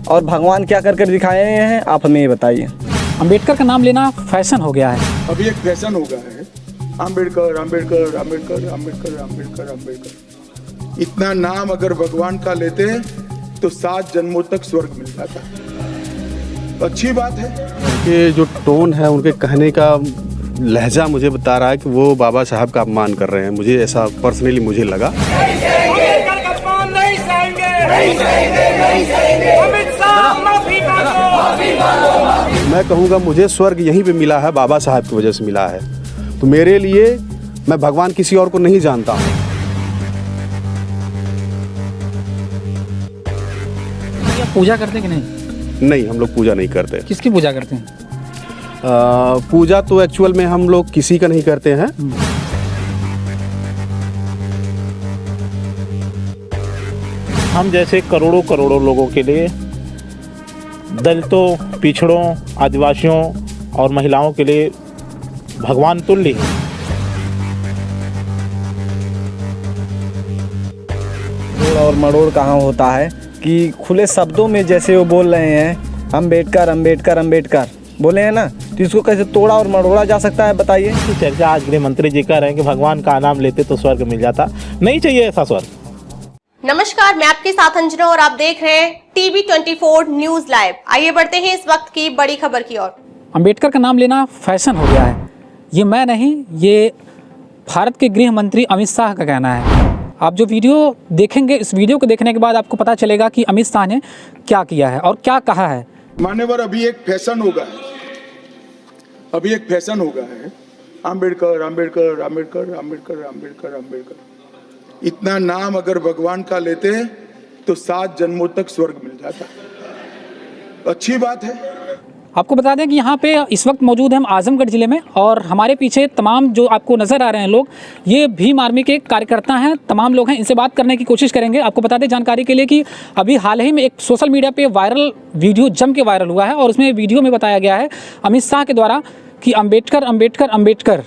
और भगवान क्या कर कर दिखाए हैं आप हमें ये बताइए। अंबेडकर का नाम लेना फैशन हो गया है। अभी एक फैशन हो गया है, अंबेडकर अंबेडकर अंबेडकर अंबेडकर अंबेडकर अंबेडकर। इतना नाम अगर भगवान का लेते तो 7 जन्मों तक स्वर्ग मिल जाता। अच्छी बात है। ये जो टोन है उनके कहने का लहजा मुझे बता रहा है कि वो बाबा साहब का अपमान कर रहे हैं। मुझे ऐसा पर्सनली मुझे लगा। मैं कहूँगा मुझे स्वर्ग यहीं पे मिला है, बाबा साहब की वजह से मिला है। तो मेरे लिए मैं भगवान किसी और को नहीं जानता हूँ। पूजा करते हैं कि नहीं? नहीं, हम लोग पूजा नहीं करते। किसकी पूजा करते हैं? पूजा तो एक्चुअल में हम लोग किसी का नहीं करते हैं। हम जैसे करोड़ों करोड़ों लोगों के लिए, दलितों, पिछड़ों, आदिवासियों और महिलाओं के लिए भगवान तुल्य है। तोड़ और मरोड़ कहाँ होता है कि खुले शब्दों में जैसे वो बोल रहे हैं अंबेडकर अंबेडकर अंबेडकर बोले हैं ना, तो इसको कैसे तोड़ा और मरोड़ा जा सकता है बताइए। चर्चा आज गृह मंत्री जी कह रहे हैं कि भगवान का नाम लेते तो स्वर्ग मिल जाता। नहीं चाहिए ऐसा स्वर्ग। नमस्कार, मैं आपके साथ अंजना और आप देख रहे हैं टीवी 24 न्यूज लाइव। आइए बढ़ते हैं इस वक्त की बड़ी खबर की ओर। अंबेडकर का नाम लेना फैशन हो गया है। ये मैं नहीं, ये भारत के गृह मंत्री अमित शाह का कहना है। आप जो वीडियो देखेंगे, इस वीडियो को देखने के बाद आपको पता चलेगा कि अमित शाह ने क्या किया है और क्या कहा है। मान्यवर, अभी एक फैशन हो गया है, अभी एक फैशन हो गया है, अंबेडकर अंबेडकर अंबेडकर अंबेडकर अंबेडकर अंबेडकर। इतना नाम अगर भगवान का लेते तो 7 जन्मों तक स्वर्ग मिल जाता। अच्छी बात है। आपको बता दें कि यहाँ पे इस वक्त मौजूद हैं हम आजमगढ़ ज़िले में, और हमारे पीछे तमाम जो आपको नज़र आ रहे हैं लोग, ये भीम आर्मी के कार्यकर्ता हैं। तमाम लोग हैं, इनसे बात करने की कोशिश करेंगे। आपको बता दें जानकारी के लिए कि अभी हाल ही में एक सोशल मीडिया पे वायरल वीडियो जम के वायरल हुआ है, और उसमें वीडियो में बताया गया है अमित शाह के द्वारा कि अंबेडकर अंबेडकर अंबेडकर।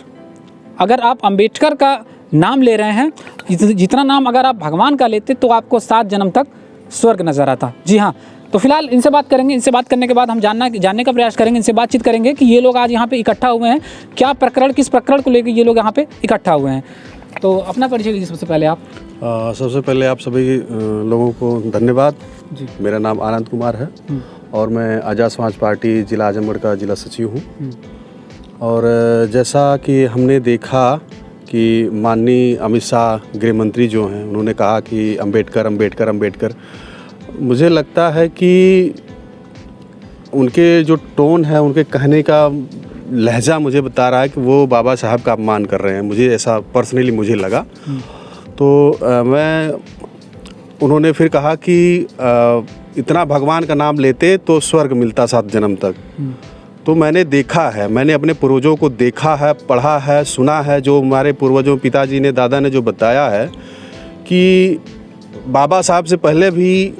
अगर आप अंबेडकर का नाम ले रहे हैं, जितना नाम अगर आप भगवान का लेते तो आपको 7 जन्म तक स्वर्ग नज़र आता। जी हाँ, तो फिलहाल इनसे बात करेंगे। इनसे बात करने के बाद हम जानने का प्रयास करेंगे, इनसे बातचीत करेंगे कि ये लोग आज यहाँ पे इकट्ठा हुए हैं, क्या प्रकरण, किस प्रकरण को लेकर ये लोग यहाँ पे इकट्ठा हुए हैं। तो अपना परिचय दीजिए सबसे पहले आप। सबसे पहले आप सभी लोगों को धन्यवाद जी। मेरा नाम आनंद कुमार है और मैं आज़ाद समाज पार्टी जिला आजमगढ़ का जिला सचिव हूँ। और जैसा कि हमने देखा कि माननीय अमित शाह गृह मंत्री जो हैं, उन्होंने कहा कि अंबेडकर अंबेडकर अंबेडकर। मुझे लगता है कि उनके जो टोन है, उनके कहने का लहजा मुझे बता रहा है कि वो बाबा साहब का अपमान कर रहे हैं। मुझे ऐसा पर्सनली मुझे लगा। तो उन्होंने फिर कहा कि इतना भगवान का नाम लेते तो स्वर्ग मिलता 7 जन्म तक। तो मैंने देखा है, मैंने अपने पूर्वजों को देखा है, पढ़ा है, सुना है, जो हमारे पूर्वजों, पिताजी ने, दादा ने जो बताया है कि बाबा साहब से पहले भी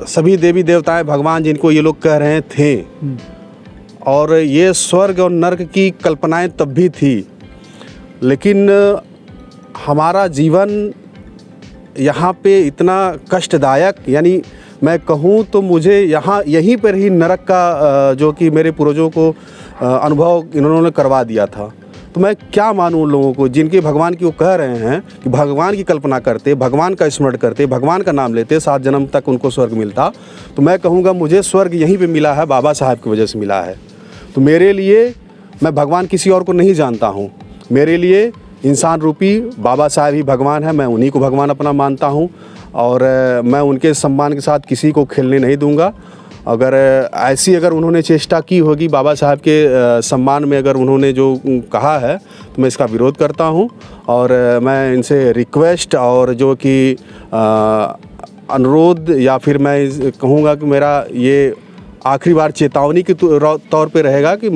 सभी देवी देवताएं, भगवान जिनको ये लोग कह रहे थे, और ये स्वर्ग और नर्क की कल्पनाएं तब भी थी। लेकिन हमारा जीवन यहाँ पे इतना कष्टदायक, यानी मैं कहूँ तो मुझे यहीं पर ही नरक का जो कि मेरे पूर्वजों को अनुभव इन्होंने करवा दिया था। तो मैं क्या मानूँ उन लोगों को जिनके भगवान की वो कह रहे हैं कि भगवान की कल्पना करते, भगवान का स्मरण करते, भगवान का नाम लेते, 7 जन्म तक उनको स्वर्ग मिलता। तो मैं कहूँगा मुझे स्वर्ग यहीं पे मिला है, बाबा साहब की वजह से मिला है। तो मेरे लिए मैं भगवान किसी और को नहीं जानता हूँ। मेरे लिए इंसान रूपी बाबा साहब ही भगवान है। मैं उन्हीं को भगवान अपना मानता हूँ और मैं उनके सम्मान के साथ किसी को खेलने नहीं दूँगा। अगर अगर उन्होंने चेष्टा की होगी बाबा साहब के सम्मान में, अगर उन्होंने जो कहा है, तो मैं इसका विरोध करता हूं। और मैं इनसे रिक्वेस्ट और जो कि अनुरोध, या फिर मैं कहूँगा कि मेरा ये आखिरी बार चेतावनी के तौर पे रहेगा कि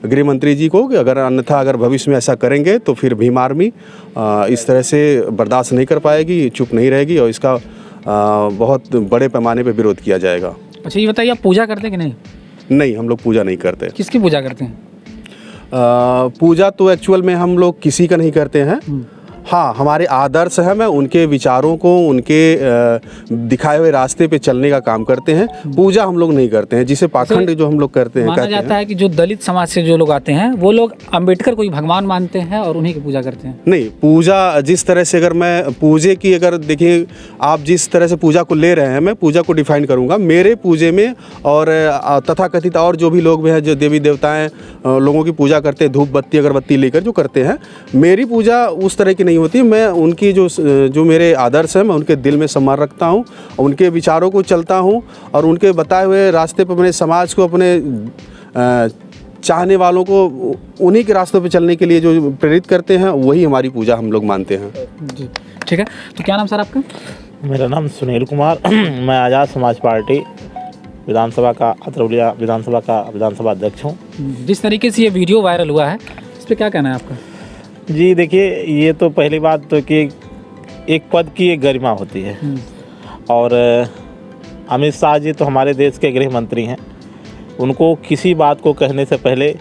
गृह मंत्री जी को कि अगर भविष्य में ऐसा करेंगे तो फिर भीम आर्मी इस तरह से बर्दाश्त नहीं कर पाएगी, चुप नहीं रहेगी, और इसका बहुत बड़े पैमाने पे विरोध किया जाएगा। अच्छा, ये बताइए, आप पूजा करते हैं कि नहीं? नहीं, हम लोग पूजा नहीं करते। किसकी पूजा करते हैं? पूजा तो एक्चुअल में हम लोग किसी का नहीं करते हैं। हाँ, हमारे आदर्श हैं, मैं उनके विचारों को, उनके दिखाए हुए रास्ते पे चलने का काम करते हैं। पूजा हम लोग नहीं करते हैं, जिसे पाखंड जो हम लोग करते हैं। माना जाता है कि जो दलित समाज से जो लोग आते हैं वो लोग अंबेडकर को ही भगवान मानते हैं और उन्हीं की पूजा करते हैं। नहीं, पूजा जिस तरह से, अगर मैं पूजे की, अगर देखिए आप जिस तरह से पूजा को ले रहे हैं, मैं पूजा को डिफाइन करूंगा। मेरे पूजे में और तथाकथित और जो भी लोग भी हैं, जो देवी देवताएं लोगों की पूजा करते हैं, धूप बत्ती अगरबत्ती लेकर जो करते हैं, मेरी पूजा उस तरह की नहीं होती। मैं उनकी जो मेरे आदर्श हैं, मैं उनके दिल में सम्मान रखता हूँ, उनके विचारों को चलता हूँ और उनके बताए हुए रास्ते पर अपने समाज को, अपने चाहने वालों को उन्हीं के रास्तों पे चलने के लिए जो प्रेरित करते हैं, वही हमारी पूजा हम लोग मानते हैं। जी, ठीक है। तो क्या नाम सर आपका? मेरा नाम सुनील कुमार, मैं आज़ाद समाज पार्टी विधानसभा का, अतरौलिया विधानसभा का विधानसभा अध्यक्ष हूँ। जिस तरीके से ये वीडियो वायरल हुआ है, इस पर क्या कहना है आपका? जी देखिए, ये तो पहली बात तो कि एक पद की एक गरिमा होती है और अमित शाह जी तो हमारे देश के गृह मंत्री हैं। उनको किसी बात को कहने से पहले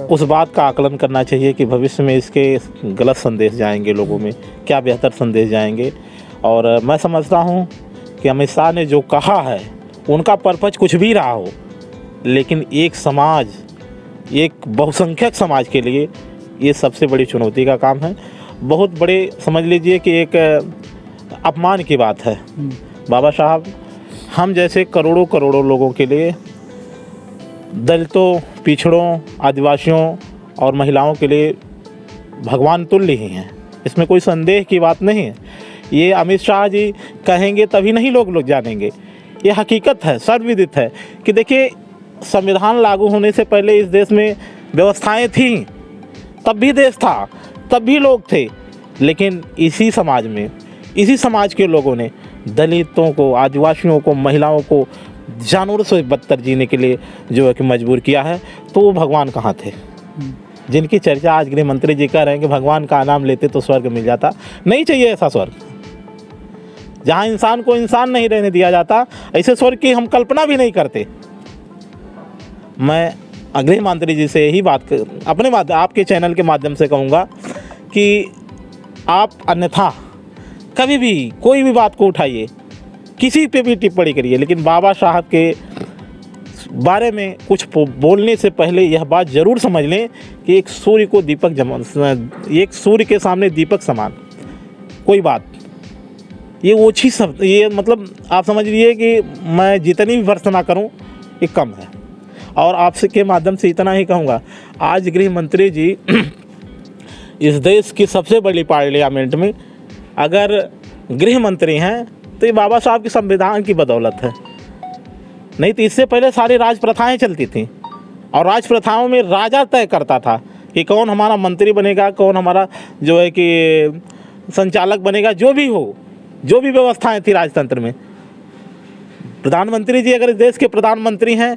उस बात का आकलन करना चाहिए कि भविष्य में इसके गलत संदेश जाएंगे लोगों में, क्या बेहतर संदेश जाएंगे। और मैं समझता हूँ कि अमित शाह ने जो कहा है, उनका पर्पज कुछ भी रहा हो, लेकिन एक समाज, एक बहुसंख्यक समाज के लिए ये सबसे बड़ी चुनौती का काम है। बहुत बड़े, समझ लीजिए कि एक अपमान की बात है। बाबा साहब हम जैसे करोड़ों करोड़ों लोगों के लिए, दलितों, पिछड़ों, आदिवासियों और महिलाओं के लिए भगवान तुल्य ही हैं, इसमें कोई संदेह की बात नहीं है। ये अमित शाह जी कहेंगे तभी नहीं लोग जानेंगे, ये हकीकत है, सर्वविदित है कि देखिए, संविधान लागू होने से पहले इस देश में व्यवस्थाएं थीं, तब भी देश था, तब भी लोग थे, लेकिन इसी समाज में, इसी समाज के लोगों ने दलितों को, आदिवासियों को, महिलाओं को जानवरों से बदतर जीने के लिए जो है कि मजबूर किया है। तो वो भगवान कहाँ थे जिनकी चर्चा आज गृह मंत्री जी कह रहे हैं कि भगवान का नाम लेते तो स्वर्ग मिल जाता? नहीं चाहिए ऐसा स्वर्ग। जहाँ इंसान को इंसान नहीं रहने दिया जाता, ऐसे स्वर्ग की हम कल्पना भी नहीं करते। मैं गृह मंत्री जी से यही बात आपके चैनल के माध्यम से कहूँगा कि आप अन्यथा कभी भी कोई भी बात को उठाइए, किसी पे भी टिप्पणी करिए, लेकिन बाबा साहब के बारे में कुछ बोलने से पहले यह बात ज़रूर समझ लें कि एक सूर्य को एक सूर्य के सामने दीपक समान कोई बात, ये ओछी शब्द, ये मतलब आप समझ लीजिए कि मैं जितनी भी भर्त्सना करूं ये कम है। और आपसे के माध्यम से इतना ही कहूँगा, आज गृह मंत्री जी इस देश की सबसे बड़ी पार्लियामेंट में अगर गृह मंत्री हैं तो ये बाबा साहब के संविधान की बदौलत है। नहीं तो इससे पहले सारी राज प्रथाएँ चलती थीं और राज प्रथाओं में राजा तय करता था कि कौन हमारा मंत्री बनेगा, कौन हमारा जो है कि संचालक बनेगा, जो भी हो, जो भी व्यवस्थाएं थी राजतंत्र में। प्रधानमंत्री जी अगर इस देश के प्रधानमंत्री हैं,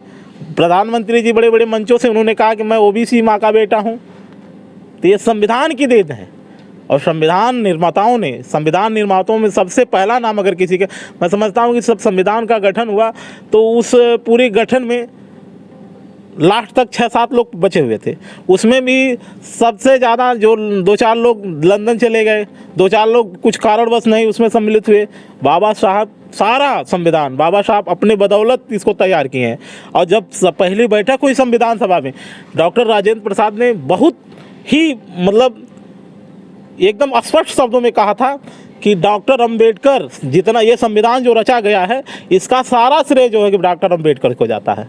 प्रधानमंत्री जी बड़े बड़े मंचों से उन्होंने कहा कि मैं ओबीसी माँ का बेटा हूँ, तो ये संविधान की देन है। और संविधान निर्माताओं में सबसे पहला नाम अगर किसी का, मैं समझता हूँ कि सब संविधान का गठन हुआ तो उस पूरे गठन में लास्ट तक 6-7 लोग बचे हुए थे, उसमें भी सबसे ज़्यादा जो 2-4 लोग लंदन चले गए, 2-4 लोग कुछ कारणवश नहीं उसमें सम्मिलित हुए। बाबा साहब सारा संविधान बाबा साहब अपने बदौलत इसको तैयार किए हैं। और जब पहली बैठक हुई संविधान सभा में, डॉक्टर राजेंद्र प्रसाद ने बहुत ही मतलब एकदम स्पष्ट शब्दों में कहा था कि डॉक्टर अंबेडकर, जितना ये संविधान जो रचा गया है, इसका सारा श्रेय जो है कि डॉक्टर अंबेडकर को जाता है।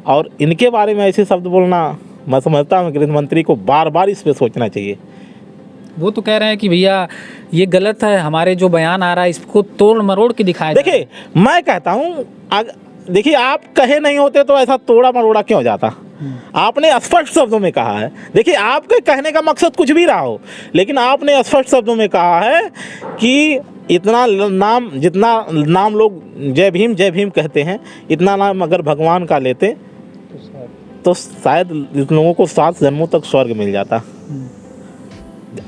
और इनके बारे में ऐसे शब्द बोलना, मैं समझता हूँ गृह मंत्री को बार बार इस पर सोचना चाहिए। वो तो कह रहे हैं कि भैया ये गलत है, हमारे जो बयान आ रहा है इसको तोड़ मरोड़ के दिखाया। देखिए मैं कहता हूँ, देखिए आप कहे नहीं होते तो ऐसा तोड़ा मरोड़ा क्यों जाता? आपने स्पष्ट शब्दों में कहा है। देखिए आपके कहने का मकसद कुछ भी रहा हो, लेकिन आपने स्पष्ट शब्दों में कहा है कि इतना नाम, जितना नाम लोग जय भीम कहते हैं, इतना नाम अगर भगवान का लेते तो शायद लोगों को 7 जन्मों तक स्वर्ग मिल जाता।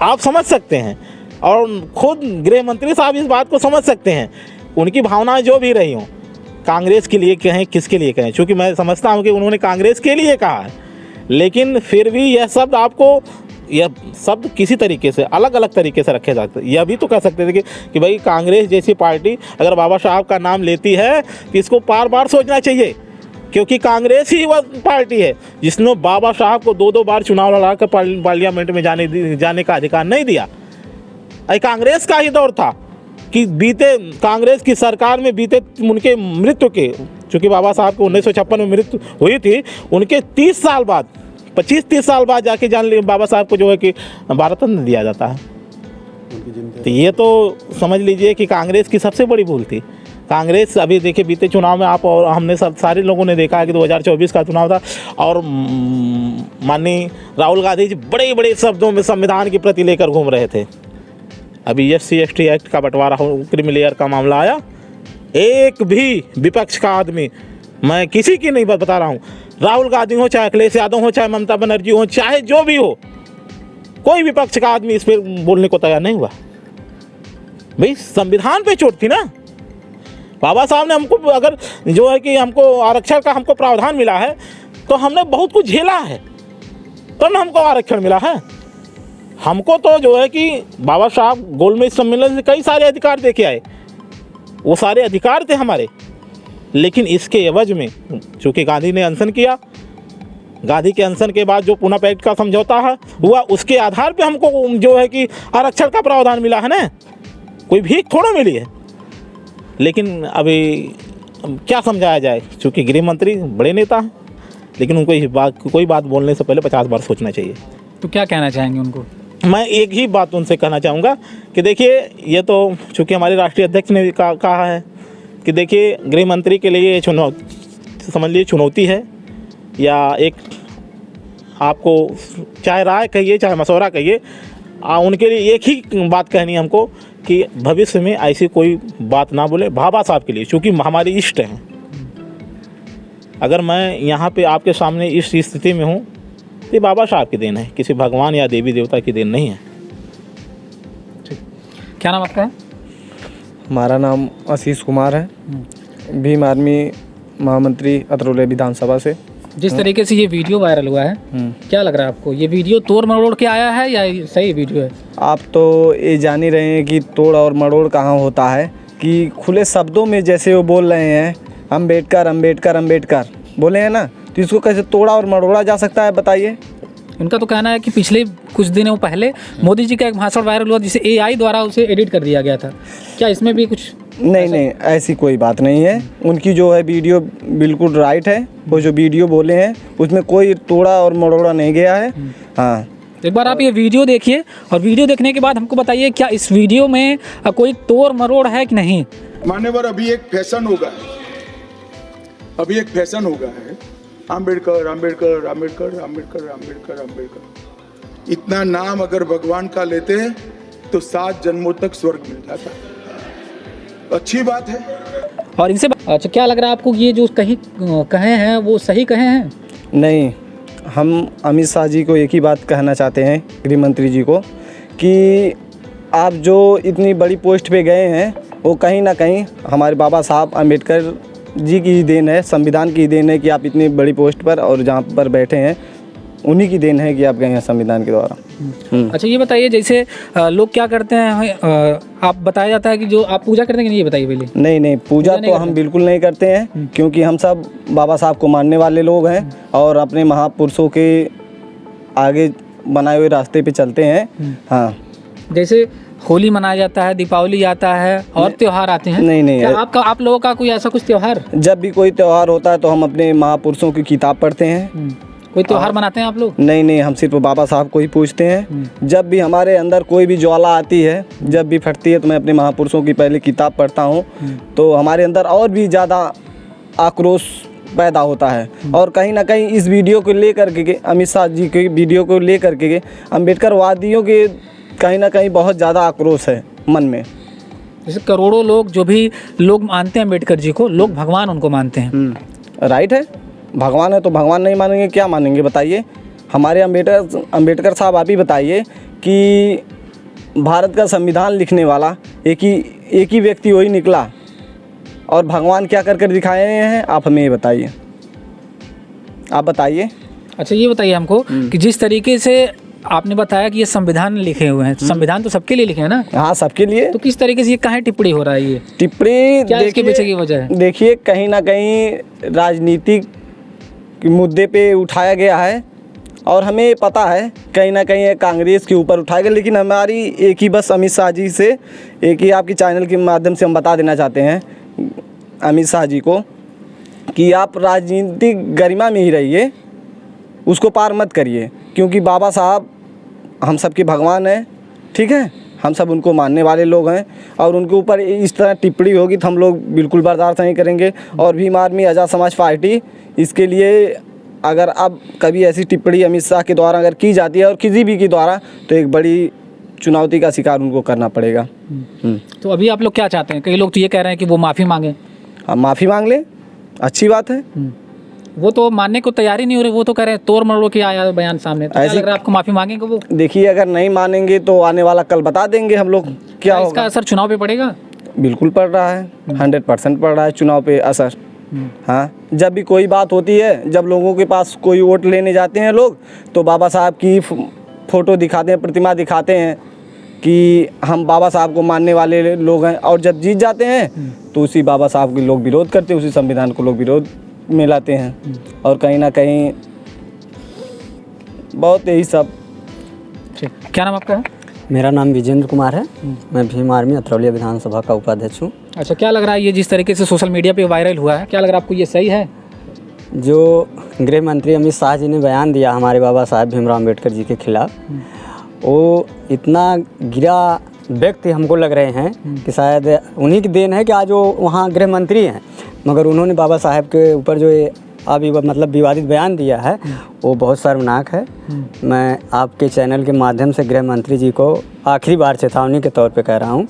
आप समझ सकते हैं और खुद गृह मंत्री साहब इस बात को समझ सकते हैं। उनकी भावनाएं जो भी रही हों, कांग्रेस के लिए कहें, किसके लिए कहें, क्योंकि मैं समझता हूं कि उन्होंने कांग्रेस के लिए कहा है, लेकिन फिर भी यह शब्द आपको यह शब्द किसी तरीके से अलग अलग तरीके से रखे जाते। यह भी तो कह सकते थे कि भाई कांग्रेस जैसी पार्टी अगर बाबा साहब का नाम लेती है तो इसको बार बार सोचना चाहिए, क्योंकि कांग्रेस ही वह पार्टी है जिसने बाबा साहब को 2-2 बार चुनाव लड़ा कर पार्लियामेंट में जाने का अधिकार नहीं दिया। कांग्रेस का ही दौर था कि बीते कांग्रेस की सरकार में बीते उनके मृत्यु के, चूँकि बाबा साहब को 1956 में मृत्यु हुई थी, उनके 30 साल बाद 25-30 साल बाद जाके बाबा साहब को जो है कि भारत रत्न दिया जाता है। तो ये तो समझ लीजिए कि कांग्रेस की सबसे बड़ी भूल थी। कांग्रेस अभी देखिए बीते चुनाव में आप और हमने सारे लोगों ने देखा है कि 2024 का चुनाव था और माननीय राहुल गांधी जी बड़े बड़े शब्दों में संविधान के प्रति लेकर घूम रहे थे। अभी SC/ST एक्ट का बंटवारा क्रीमी का मामला आया, एक भी विपक्ष का आदमी, मैं किसी की नहीं बता रहा हूँ, राहुल गांधी हो चाहे अखिलेश यादव हो चाहे ममता बनर्जी हो चाहे जो भी हो, कोई विपक्ष का आदमी इस पर बोलने को तैयार नहीं हुआ। भाई संविधान पे चोट थी ना। बाबा साहब ने हमको अगर जो है कि हमको आरक्षण का हमको प्रावधान मिला है तो हमने बहुत कुछ झेला है तब ना हमको आरक्षण मिला है। हमको तो जो है कि बाबा साहब गोलमेज सम्मेलन से कई सारे अधिकार दे के आए, वो सारे अधिकार थे हमारे, लेकिन इसके एवज में चूँकि गांधी ने अनशन किया, गांधी के अनशन के बाद जो पुनः पैक्ट का समझौता है हुआ, उसके आधार पे हमको जो है कि आरक्षण का प्रावधान मिला है ना, कोई भीख थोड़ा मिली है। लेकिन अभी क्या समझाया जाए, चूँकि गृह मंत्री बड़े नेता हैं, लेकिन उनको कोई बात बोलने से पहले 50 बार सोचना चाहिए। तो क्या कहना चाहेंगे उनको? मैं एक ही बात उनसे कहना चाहूँगा कि देखिए, ये तो चूँकि हमारे राष्ट्रीय अध्यक्ष ने भी कहा है कि देखिए गृह मंत्री के लिए समझ लीजिए चुनौती है, या एक आपको चाहे राय कहिए चाहे मशवरा कहिए, उनके लिए एक ही बात कहनी है हमको कि भविष्य में ऐसी कोई बात ना बोले बाबा साहब के लिए, क्योंकि हमारे इष्ट हैं। अगर मैं यहाँ पे आपके सामने इस स्थिति में हूँ तो बाबा साहब की देन है, किसी भगवान या देवी देवता की देन नहीं है। क्या नाम आपका है? हमारा नाम आशीष कुमार है, भीम आर्मी महामंत्री अतरौली विधानसभा से। जिस तरीके से ये वीडियो वायरल हुआ है, क्या लग रहा है आपको? ये वीडियो तोड़ मरोड़ के आया है या सही वीडियो है? आप तो ये जान ही रहे हैं कि तोड़ और मरोड़ कहाँ होता है, कि खुले शब्दों में जैसे वो बोल रहे हैं अम्बेडकर अम्बेडकर अम्बेडकर बोले हैं ना, तो इसको कैसे तोड़ा और मरोड़ा जा सकता है बताइए। उनका तो कहना है कि पिछले कुछ दिनों पहले मोदी जी का एक भाषण वायरल हुआ जिसे AI द्वारा उसे एडिट कर दिया गया था, क्या इसमें भी कुछ? नहीं, ऐसी कोई बात नहीं है। उनकी जो है वीडियो बिल्कुल राइट है, वो जो वीडियो बोले हैं उसमें कोई तोड़ा और मरोड़ा नहीं गया है। हाँ, एक बार आप ये वीडियो देखिए और वीडियो देखने के बाद हमको बताइए क्या इस वीडियो में कोई तोड़ मरोड़ है कि नहीं। मान्यवर, अभी एक फैशन हो गया है, अम्बेडकर अम्बेडकर अम्बेडकर अम्बेडकर अम्बेडकर अम्बेडकर। इतना नाम अगर भगवान का लेते हैं तो 7 जन्मों तक स्वर्ग मिल जाता है। अच्छी बात है। और इनसे अच्छा क्या लग रहा है आपको, ये जो कहे हैं वो सही कहे हैं? नहीं, हम अमित शाह जी को एक ही बात कहना चाहते हैं, गृह मंत्री जी को, कि आप जो इतनी बड़ी पोस्ट पे गए हैं वो कहीं ना कहीं हमारे बाबा साहब अम्बेडकर जी की देन है, संविधान की देन है कि आप इतनी बड़ी पोस्ट पर और जहाँ पर बैठे हैं उन्हीं की देन है कि आप गए हैं संविधान के द्वारा। अच्छा ये बताइए, जैसे लोग क्या करते हैं, आप बताया जाता है कि जो आप पूजा करते हैं कि नहीं, ये बताइए पहले। नहीं, पूजा तो हम बिल्कुल नहीं करते हैं, क्योंकि हम सब बाबा साहब को मानने वाले लोग हैं और अपने महापुरुषों के आगे बनाए हुए रास्ते पे चलते हैं। हाँ, जैसे होली मनाया जाता है, दीपावली आता है और त्यौहार आते हैं। नहीं, आप लोगों का कोई ऐसा कुछ त्यौहार? जब भी कोई त्यौहार होता है तो हम अपने महापुरुषों की किताब पढ़ते हैं। कोई त्यौहार मनाते हैं आप लोग? नहीं, हम सिर्फ बाबा साहब को ही पूछते हैं। जब भी हमारे अंदर कोई भी ज्वाला आती है, जब भी फटती है, तो मैं अपने महापुरुषों की पहले किताब पढ़ता हूँ, तो हमारे अंदर और भी ज़्यादा आक्रोश पैदा होता है। और कहीं ना कहीं इस वीडियो को लेकर के, अमित शाह जी की वीडियो को लेकर के अम्बेडकर वादियों के कहीं ना कहीं बहुत ज़्यादा आक्रोश है मन में। जैसे करोड़ों लोग, जो भी लोग मानते हैं अम्बेडकर जी को, लोग भगवान उनको मानते हैं। राइट है, भगवान है तो भगवान नहीं मानेंगे, क्या मानेंगे बताइए। हमारे अम्बेडकर साहब आप ही बताइए कि भारत का संविधान लिखने वाला एक ही व्यक्ति वही निकला, और भगवान क्या कर दिखाए हैं, आप हमें ये बताइए, आप बताइए। अच्छा ये बताइए हमको कि जिस तरीके से आपने बताया कि ये संविधान लिखे हुए हैं, संविधान तो सबके लिए लिखे हैं ना? हाँ, सबके लिए। तो किस तरीके से ये कहाँ टिप्पणी हो रहा है? ये टिप्पणी क्या इसके पीछे की वजह है? देखिए, कहीं ना कहीं राजनीतिक मुद्दे पे उठाया गया है और हमें पता है कहीं ना कहीं कांग्रेस के ऊपर उठाया गया, लेकिन हमारी एक ही बस अमित शाह जी से, एक ही आपकी चैनल के माध्यम से हम बता देना चाहते हैं अमित शाह जी को कि आप राजनीतिक गरिमा में ही रहिए, उसको पार मत करिए, क्योंकि बाबा साहब हम सबके भगवान हैं, ठीक है? हम सब उनको मानने वाले लोग हैं और उनके ऊपर इस तरह टिप्पणी होगी तो हम लोग बिल्कुल बर्दाश्त नहीं करेंगे। और भीम आर्मी आज़ाद समाज पार्टी इसके लिए अगर अब कभी ऐसी टिप्पणी अमित शाह के द्वारा अगर की जाती है और किसी भी के द्वारा, तो एक बड़ी चुनौती का शिकार उनको करना पड़ेगा। तो अभी आप लोग क्या चाहते हैं? कई लोग तो ये कह रहे हैं कि वो माफ़ी मांगे। हम माफ़ी मांग लें, अच्छी बात है। वो तो मानने को तैयार ही नहीं हो रहे, वो तो कह रहे हैं तोड़ मरोड़ के आया बयान सामने। तो क्या लग रहा है आपको, माफ़ी मांगेंगे वो? देखिए, अगर नहीं मानेंगे तो आने वाला कल बता देंगे हम लोग क्या इसका होगा। असर चुनाव पे पड़ेगा? बिल्कुल पड़ रहा है, 100% पड़ रहा है चुनाव पे असर। हाँ, जब भी कोई बात होती है, जब लोगों के पास कोई वोट लेने जाते हैं लोग, तो बाबा साहब की फ़ोटो दिखाते हैं, प्रतिमा दिखाते हैं कि हम बाबा साहब को मानने वाले लोग हैं, और जब जीत जाते हैं तो उसी बाबा साहब के लोग विरोध करते हैं, उसी संविधान को लोग विरोध में लाते हैं। और कहीं ना कहीं बहुत यही सब। ठीक, क्या नाम आपका है? मेरा नाम विजेंद्र कुमार है। मैं भीम आर्मी अतरौलिया विधानसभा का उपाध्यक्ष हूँ। अच्छा, क्या लग रहा है ये जिस तरीके से सोशल मीडिया पे वायरल हुआ है, क्या लग रहा है आपको, ये सही है? जो गृह मंत्री अमित शाह जी ने बयान दिया हमारे बाबा साहब भीमराव अम्बेडकर जी के खिलाफ, वो इतना गिरा व्यक्ति हमको लग रहे हैं कि शायद उन्हीं की देन है कि आज वो वहाँ गृह मंत्री हैं, मगर उन्होंने बाबा साहब के ऊपर जो ये अभी मतलब विवादित बयान दिया है वो बहुत शर्मनाक है। मैं आपके चैनल के माध्यम से गृह मंत्री जी को आखिरी बार चेतावनी के तौर पे कह रहा हूँ,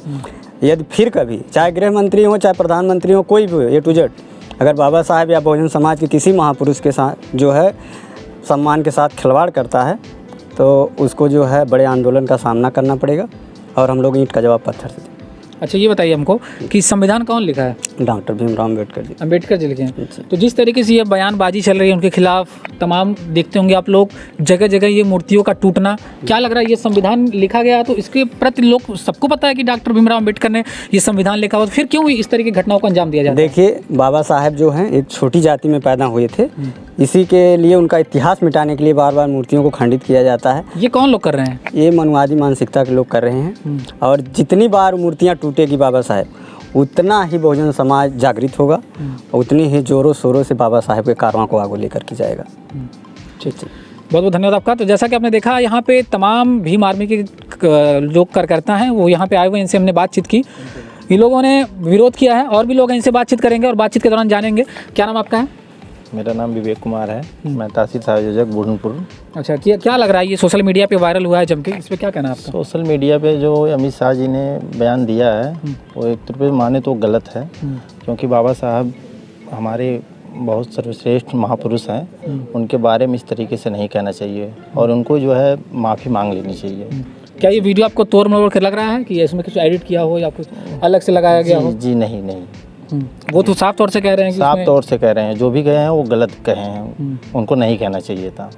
यदि फिर कभी चाहे गृह मंत्री हो चाहे प्रधानमंत्री हो, कोई भी हो, ए टू जेड, अगर बाबा साहब या बहुजन समाज के किसी महापुरुष के साथ जो है सम्मान के साथ खिलवाड़ करता है तो उसको जो है बड़े आंदोलन का सामना करना पड़ेगा और हम लोग ईंट का जवाब पत्थर से दें। अच्छा, ये बताइए हमको कि संविधान कौन लिखा है? डॉक्टर भीमराव अम्बेडकर जी। अम्बेडकर जी लिखे हैं। तो जिस तरीके से ये बयानबाजी चल रही है उनके खिलाफ, तमाम देखते होंगे आप लोग जगह जगह ये मूर्तियों का टूटना, क्या लग रहा है ये संविधान लिखा गया तो इसके प्रति लोग सबको पता है कि डॉक्टर भीमराव अम्बेडकर ने ये संविधान लिखा हुआ, तो फिर क्यों इस तरह की घटनाओं को अंजाम दिया जाता है? देखिए, बाबा साहब जो हैं एक छोटी जाति में पैदा हुए थे, इसी के लिए उनका इतिहास मिटाने के लिए बार बार मूर्तियों को खंडित किया जाता है। ये कौन लोग कर रहे हैं? ये मनुवादी मानसिकता के लोग कर रहे हैं और जितनी बार मूर्तियाँ टूटेगी बाबा साहब, उतना ही बहुजन समाज जागृत होगा और उतनी ही जोरों शोरों से बाबा साहब के कारवां को आगे लेकर के जाएगा। ठीक ठीक, बहुत बहुत धन्यवाद आपका। तो जैसा कि आपने देखा, यहाँ पे तमाम भीम आर्मी के लोग कार्यकर्ता हैं, वो यहाँ पे आए हुए, इनसे हमने बातचीत की, इन लोगों ने विरोध किया है और भी लोग इनसे बातचीत करेंगे और बातचीत के दौरान जानेंगे। क्या नाम आपका है? मेरा नाम विवेक कुमार है, मैं तहसील संयोजक बुढ़नपुर। अच्छा, क्या लग रहा है ये सोशल मीडिया पे वायरल हुआ है जम के, इस पर क्या कहना है आपका? सोशल मीडिया पे जो अमित शाह जी ने बयान दिया है वो एक तरह माने तो गलत है, क्योंकि बाबा साहब हमारे बहुत सर्वश्रेष्ठ महापुरुष हैं, उनके बारे में इस तरीके से नहीं कहना चाहिए और उनको जो है माफ़ी मांग लेनी चाहिए। क्या ये वीडियो आपको तोड़ मरोड़ कर लग रहा है कि इसमें कुछ एडिट किया हो या कुछ अलग से लगाया गया हो? जी नहीं, वो तो साफ तौर से कह रहे हैं कि साफ तौर से कह रहे हैं, जो भी कहे हैं वो गलत कहे हैं, उनको नहीं कहना चाहिए था।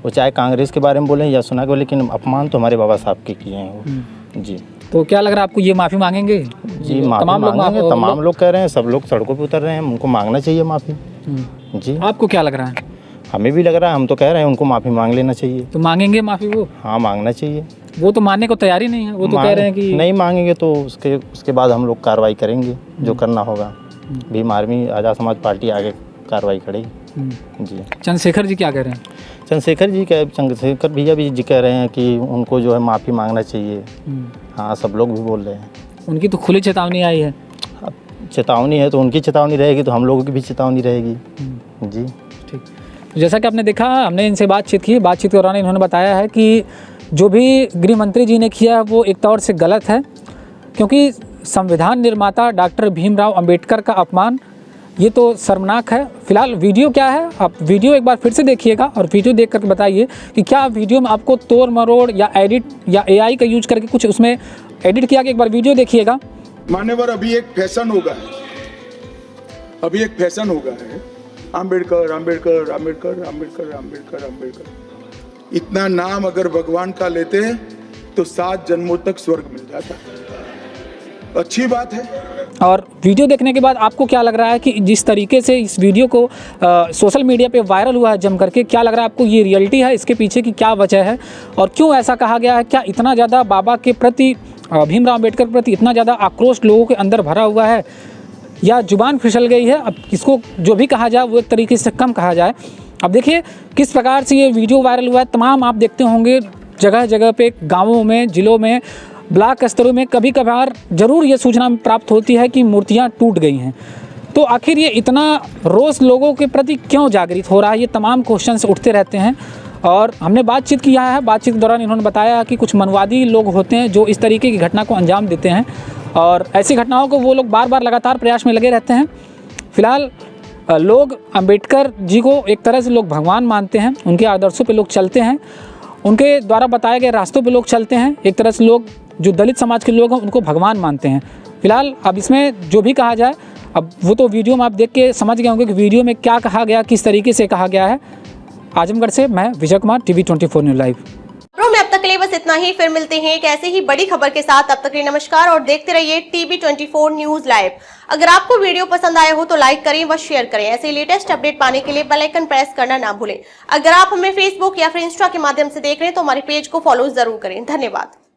वो चाहे कांग्रेस के बारे में बोलें या सुना के, लेकिन अपमान तो हमारे बाबा साहब के किए हैं वो। जी, तो क्या लग रहा है आपको, ये माफ़ी मांगेंगे? जी, तमाम लोग कह रहे हैं, सब लोग सड़कों पे उतर रहे हैं, उनको मांगना चाहिए माफ़ी। जी, आपको क्या लग रहा है? हमें भी लग रहा है, हम तो कह रहे हैं उनको माफ़ी मांग लेना चाहिए। तो मांगेंगे माफ़ी वो? हाँ, मांगना चाहिए। वो तो मानने को तैयार ही नहीं है, वो तो कह रहे हैं कि नहीं मांगेंगे तो उसके बाद हम लोग कार्रवाई करेंगे, जो करना होगा। भीम आर्मी आज़ाद समाज पार्टी आगे कार्रवाई करेगी। जी। चंद्रशेखर जी क्या कह रहे हैं? चंद्रशेखर भैया भी जी कह रहे हैं कि उनको जो है माफ़ी मांगना चाहिए। हाँ, सब लोग भी बोल रहे हैं। उनकी तो खुली चेतावनी आई है। अब चेतावनी है तो उनकी चेतावनी रहेगी, तो हम लोगों की भी चेतावनी रहेगी। जी, ठीक। तो जैसा कि आपने देखा, हमने इनसे बातचीत की, बातचीत के दौरान इन्होंने बताया है कि जो भी गृह मंत्री जी ने किया वो एक तौर से गलत है, क्योंकि संविधान निर्माता डॉक्टर भीमराव अंबेडकर का अपमान ये तो शर्मनाक है। फिलहाल वीडियो क्या है, आप वीडियो एक बार फिर से देखिएगा और वीडियो देख कर बताइए कि क्या वीडियो में आपको तोड़ मरोड़ या एडिट या एआई का यूज करके कुछ उसमें एडिट किया कि एक बार वीडियो देखिएगा। मान्यवर, अभी एक फैशन हो गया है, अम्बेडकर अम्बेडकर अम्बेडकर अम्बेडकर अम्बेडकर अम्बेडकर। इतना नाम अगर भगवान का लेते तो 7 जन्मों तक स्वर्ग मिल जाता। अच्छी बात है। और वीडियो देखने के बाद आपको क्या लग रहा है कि जिस तरीके से इस वीडियो को सोशल मीडिया पे वायरल हुआ है जम करके, क्या लग रहा है आपको ये रियलिटी है, इसके पीछे की क्या वजह है और क्यों ऐसा कहा गया है? क्या इतना ज़्यादा बाबा के प्रति, भीमराव अम्बेडकर के प्रति इतना ज़्यादा आक्रोश लोगों के अंदर भरा हुआ है, या जुबान फिसल गई है? अब इसको जो भी कहा जाए वो एक तरीके से कम कहा जाए। अब देखिए किस प्रकार से ये वीडियो वायरल हुआ है। तमाम आप देखते होंगे जगह जगह पे, गाँवों में, ज़िलों में, ब्लॉक स्तरों में कभी कभार ज़रूर ये सूचना प्राप्त होती है कि मूर्तियाँ टूट गई हैं। तो आखिर ये इतना रोष लोगों के प्रति क्यों जागृत हो रहा है? ये तमाम क्वेश्चंस उठते रहते हैं और हमने बातचीत किया है। बातचीत के दौरान इन्होंने बताया कि कुछ मनवादी लोग होते हैं जो इस तरीके की घटना को अंजाम देते हैं और ऐसी घटनाओं को वो लोग बार बार लगातार प्रयास में लगे रहते हैं। फिलहाल लोग अम्बेडकर जी को एक तरह से लोग भगवान मानते हैं, उनके आदर्शों पे लोग चलते हैं, उनके द्वारा बताए गए रास्तों पे लोग चलते हैं। एक तरह से लोग जो दलित समाज के लोग हैं उनको भगवान मानते हैं। फिलहाल अब इसमें जो भी कहा जाए, अब वो तो वीडियो में आप देख के समझ गए होंगे कि वीडियो में क्या कहा गया, किस तरीके से कहा गया है। आजमगढ़ से मैं Vijay Kumar, TV 24 news live. में अब तक के लिए बस इतना ही, फिर मिलते हैं एक ऐसे ही बड़ी खबर के साथ। तब तक के लिए नमस्कार और देखते रहिए TV 24 न्यूज़ लाइव। अगर आपको वीडियो पसंद आया हो तो लाइक करें व शेयर करें। ऐसे लेटेस्ट अपडेट पाने के लिए बेल आइकन प्रेस करना ना भूलें। अगर आप हमें फेसबुक या फिर इंस्टा के माध्यम से देख रहे हैं तो हमारे पेज को फॉलो जरूर करें। धन्यवाद।